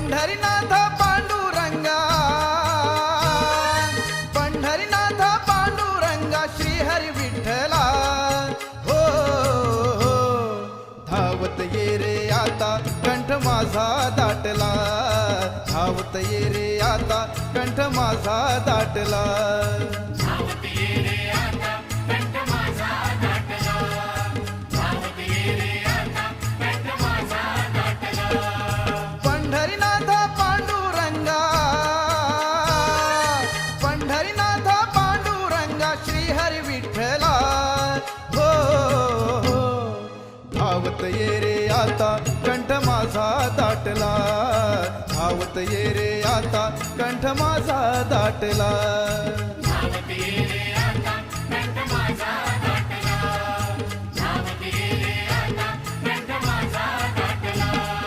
पंढरीनाथ पांडुरंगा, पंढरीनाथ पांडुरंगा, श्रीहरी विठ्ठला हो, हो धावत ये रे आता कंठ माझा दाटला, धावत ये रे आता कंठ माझा दाटला, धावत ये रे आता कंठ माझा दाटला, धावत ये रे आता कंठ माझा दाटला. पंढरीनाथ पांडुरंगा, पंढरीनाथ पांडुरंगा, श्रीहरी विठ्ठला हो, हो धावत ये रे आता कंठ माझा दाटला, धावत ये रे आता कंठ माझा दाटला.